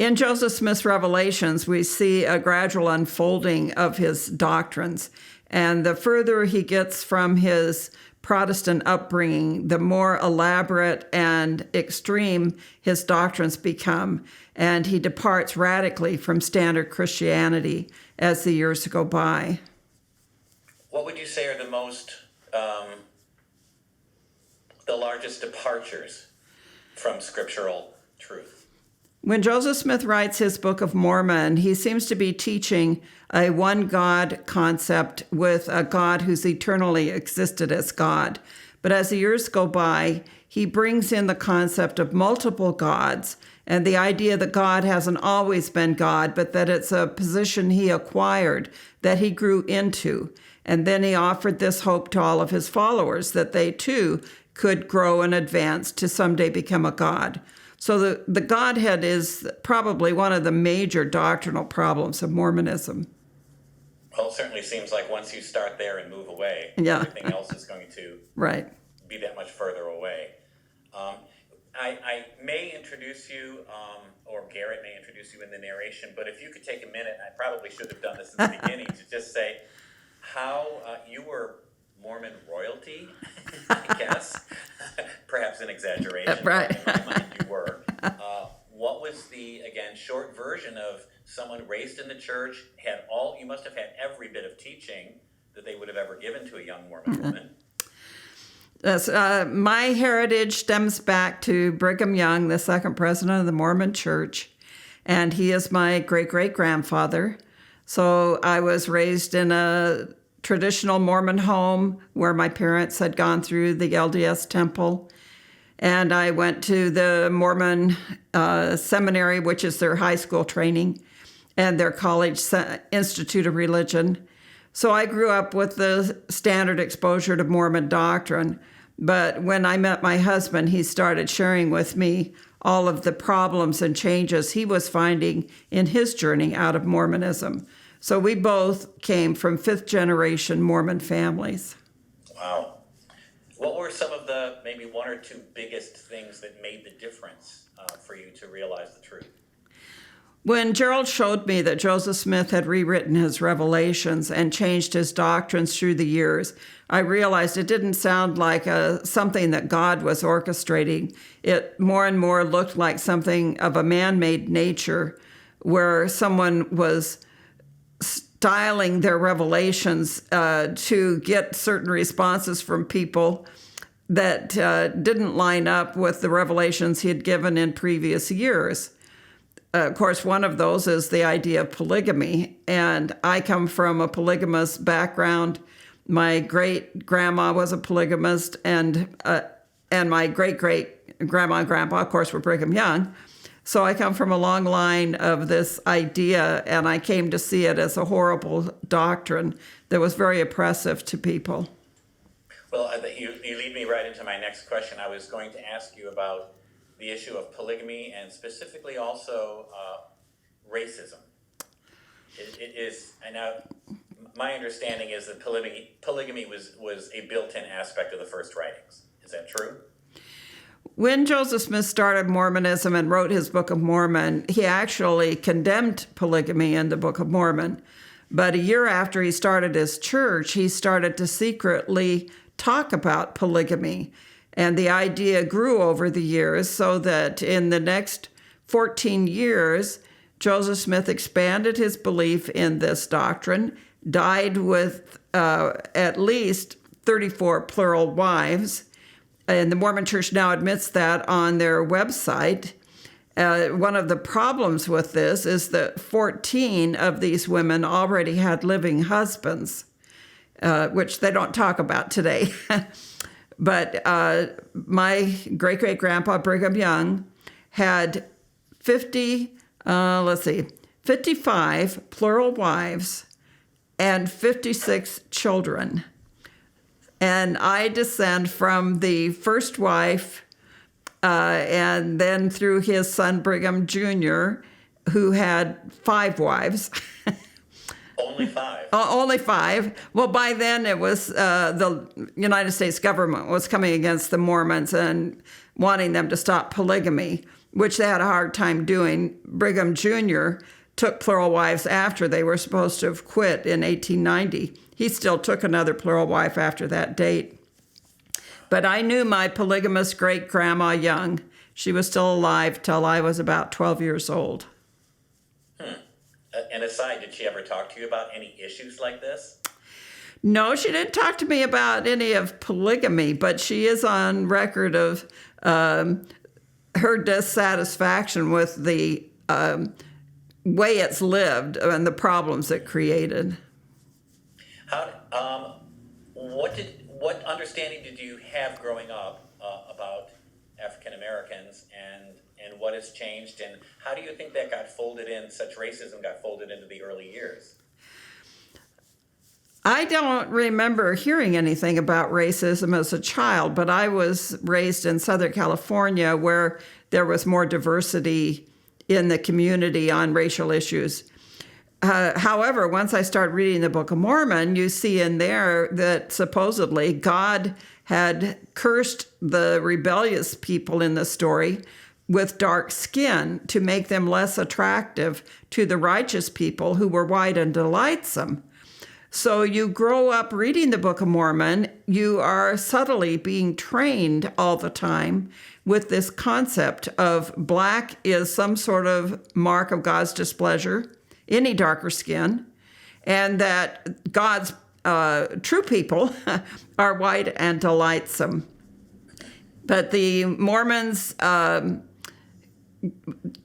In Joseph Smith's revelations, we see a gradual unfolding of his doctrines. And the further he gets from his Protestant upbringing, the more elaborate and extreme his doctrines become. And he departs radically from standard Christianity as the years go by. What would you say are the largest departures from scriptural truth? When Joseph Smith writes his Book of Mormon, he seems to be teaching a one God concept with a God who's eternally existed as God. But as the years go by, he brings in the concept of multiple gods and the idea that God hasn't always been God, but that it's a position he acquired, that he grew into. And then he offered this hope to all of his followers, that they too could grow and advance to someday become a God. So the Godhead is probably one of the major doctrinal problems of Mormonism. Well, it certainly seems like once you start there and move away, everything else is going to be that much further away. I may introduce you, or Garrett may introduce you in the narration, but if you could take a minute, I probably should have done this in the beginning, to just say how you were Mormon royalty, I guess. Perhaps an exaggeration. Right. In my mind, you were. What was the, again, short version of someone raised in the church, you must have had every bit of teaching that they would have ever given to a young Mormon woman. Yes, my heritage stems back to Brigham Young, the second president of the Mormon Church, and he is my great-great-grandfather. So I was raised in a traditional Mormon home where my parents had gone through the LDS temple. And I went to the Mormon seminary, which is their high school training, and their college institute of religion. So I grew up with the standard exposure to Mormon doctrine. But when I met my husband, he started sharing with me all of the problems and changes he was finding in his journey out of Mormonism. So we both came from fifth-generation Mormon families. Wow. What were some of the maybe one or two biggest things that made the difference for you to realize the truth? When Gerald showed me that Joseph Smith had rewritten his revelations and changed his doctrines through the years, I realized it didn't sound like something that God was orchestrating. It more and more looked like something of a man-made nature where someone was styling their revelations to get certain responses from people that didn't line up with the revelations he had given in previous years. Of course, one of those is the idea of polygamy, and I come from a polygamous background. My great-grandma was a polygamist, and my great-great-grandma and grandpa, of course, were Brigham Young. So I come from a long line of this idea, and I came to see it as a horrible doctrine that was very oppressive to people. Well, you lead me right into my next question. I was going to ask you about the issue of polygamy and specifically also racism. It is, and now my understanding is that polygamy was a built-in aspect of the first writings. Is that true? When Joseph Smith started Mormonism and wrote his Book of Mormon, he actually condemned polygamy in the Book of Mormon. But a year after he started his church, he started to secretly talk about polygamy. And the idea grew over the years so that in the next 14 years, Joseph Smith expanded his belief in this doctrine, died with at least 34 plural wives, and the Mormon Church now admits that on their website. One of the problems with this is that 14 of these women already had living husbands, which they don't talk about today. But my great-great-grandpa, Brigham Young, had 55 plural wives and 56 children. And I descend from the first wife and then through his son, Brigham Jr., who had 5 wives. Only 5? Only 5. Well, by then it was the United States government was coming against the Mormons and wanting them to stop polygamy. which they had a hard time doing. Brigham Jr. took plural wives after they were supposed to have quit in 1890. He still took another plural wife after that date. But I knew my polygamous great-grandma Young. She was still alive till I was about 12 years old. And aside, did she ever talk to you about any issues like this? No, she didn't talk to me about any of polygamy, but she is on record of her dissatisfaction with the way it's lived and the problems it created. What understanding did you have growing up about African Americans, and what has changed, and how do you think that got folded in, such racism got folded into the early years? I don't remember hearing anything about racism as a child, but I was raised in Southern California where there was more diversity in the community on racial issues. However, once I started reading the Book of Mormon, you see in there that supposedly God had cursed the rebellious people in the story with dark skin to make them less attractive to the righteous people who were white and delightsome. So you grow up reading the Book of Mormon, you are subtly being trained all the time with this concept of black is some sort of mark of God's displeasure, any darker skin, and that God's true people are white and delightsome. But the Mormons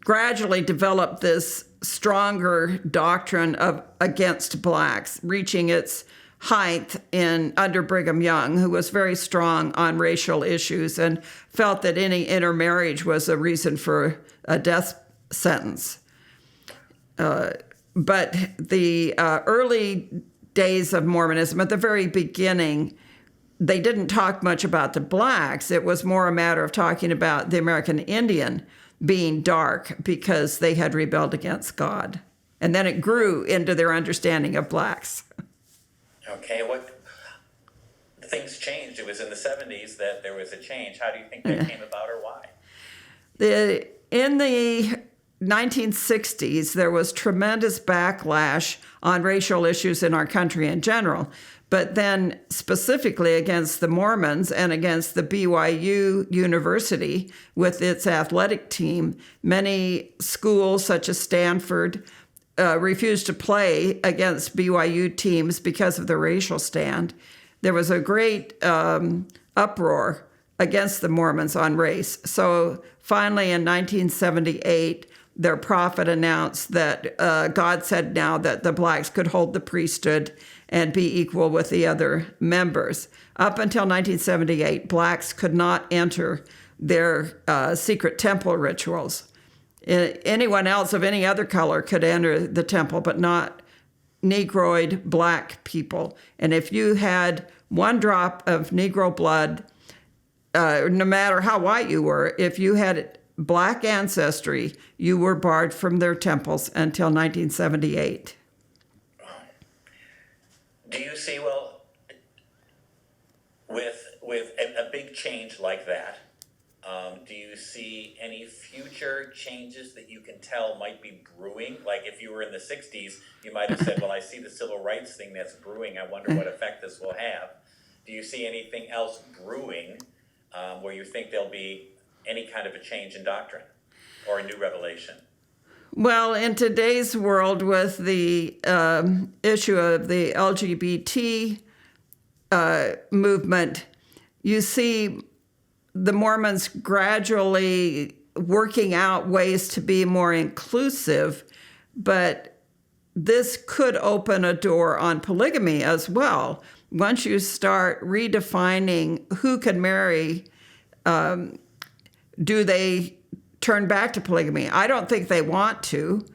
gradually developed this stronger doctrine of against blacks, reaching its height under Brigham Young, who was very strong on racial issues and felt that any intermarriage was a reason for a death sentence. But the early days of Mormonism, at the very beginning, they didn't talk much about the blacks. It was more a matter of talking about the American Indian being dark because they had rebelled against God. And then it grew into their understanding of blacks. Okay, what things changed? It was in the 70s that there was a change. How do you think that came about, or why? In the 1960s, there was tremendous backlash on racial issues in our country in general, but then specifically against the Mormons and against the BYU University with its athletic team. Many schools, such as Stanford, refused to play against BYU teams because of the racial stand. There was a great uproar against the Mormons on race. So finally, in 1978, their prophet announced that God said now that the blacks could hold the priesthood and be equal with the other members. Up until 1978, blacks could not enter their secret temple rituals. Anyone else of any other color could enter the temple, but not Negroid black people. And if you had one drop of Negro blood, no matter how white you were, if you had black ancestry, you were barred from their temples until 1978. Do you see, well, with a big change like that, do you see any future changes that you can tell might be brewing? Like if you were in the 60s, you might have said, well, I see the civil rights thing that's brewing. I wonder what effect this will have. Do you see anything else brewing where you think there'll be any kind of a change in doctrine or a new revelation? Well, in today's world with the issue of the LGBT movement, you see the Mormons gradually working out ways to be more inclusive, but this could open a door on polygamy as well. Once you start redefining who can marry, do they turn back to polygamy? I don't think they want to,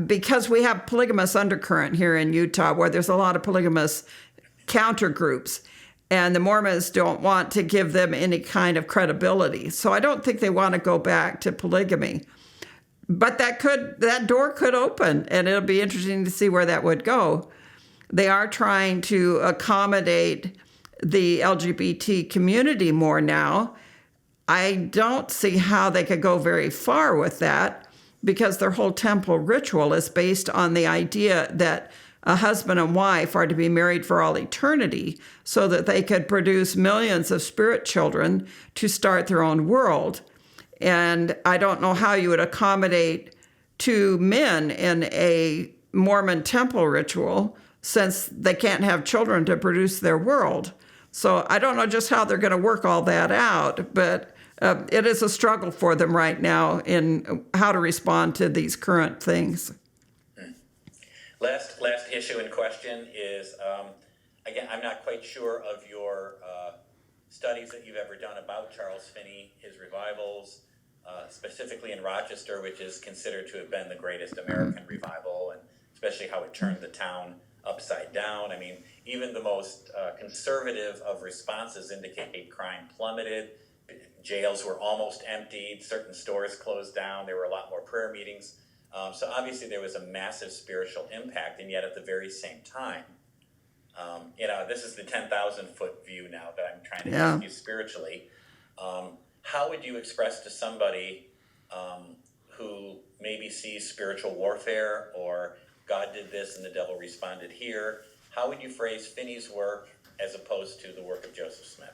because we have polygamous undercurrent here in Utah, where there's a lot of polygamous counter groups, and the Mormons don't want to give them any kind of credibility. So I don't think they want to go back to polygamy. But that door could open, and it'll be interesting to see where that would go. They are trying to accommodate the LGBT community more now. I don't see how they could go very far with that, because their whole temple ritual is based on the idea that a husband and wife are to be married for all eternity so that they could produce millions of spirit children to start their own world. And I don't know how you would accommodate two men in a Mormon temple ritual, since they can't have children to produce their world. So I don't know just how they're going to work all that out, but it is a struggle for them right now in how to respond to these current things. Last issue in question is, again, I'm not quite sure of your studies that you've ever done about Charles Finney, his revivals, specifically in Rochester, which is considered to have been the greatest American revival, and especially how it turned the town upside down. I mean, even the most conservative of responses indicate crime plummeted, jails were almost emptied, certain stores closed down, there were a lot more prayer meetings. So obviously there was a massive spiritual impact, and yet at the very same time, this is the 10,000-foot view now that I'm trying to ask you spiritually. How would you express to somebody who maybe sees spiritual warfare, or God did this and the devil responded here, how would you phrase Finney's work as opposed to the work of Joseph Smith?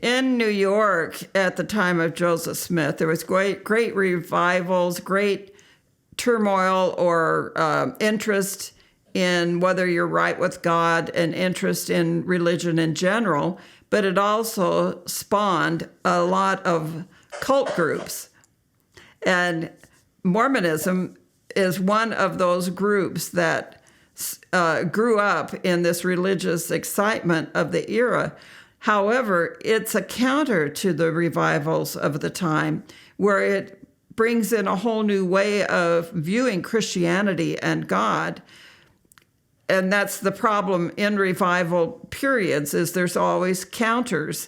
In New York at the time of Joseph Smith, there was great revivals, great turmoil or interest in whether you're right with God, and interest in religion in general, but it also spawned a lot of cult groups. And Mormonism is one of those groups that grew up in this religious excitement of the era. However, it's a counter to the revivals of the time, where it brings in a whole new way of viewing Christianity and God. And that's the problem in revival periods, is there's always counters,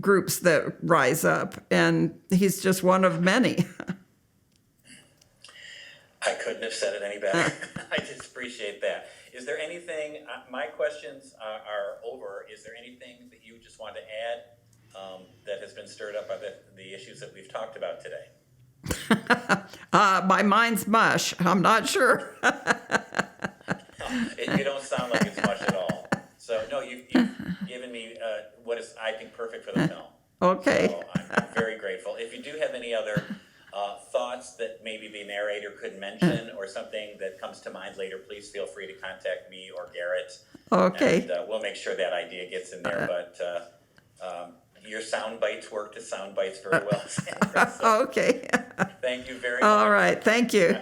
groups that rise up, and he's just one of many. I couldn't have said it any better. I just appreciate that. Is there anything, my questions are over. Is there anything that you just want to add that has been stirred up by the issues that we've talked about today? My mind's mush. I'm not sure. You don't sound like it's much at all. So, no, you've given me what is, I think, perfect for the film. Okay. So I'm very grateful. If you do have any other thoughts that maybe the narrator could mention, or something that comes to mind later, please feel free to contact me or Garrett. Okay. And we'll make sure that idea gets in there. But your sound bites work to sound bites very well, Sandra. So Okay. thank you very much. All right. Thank you.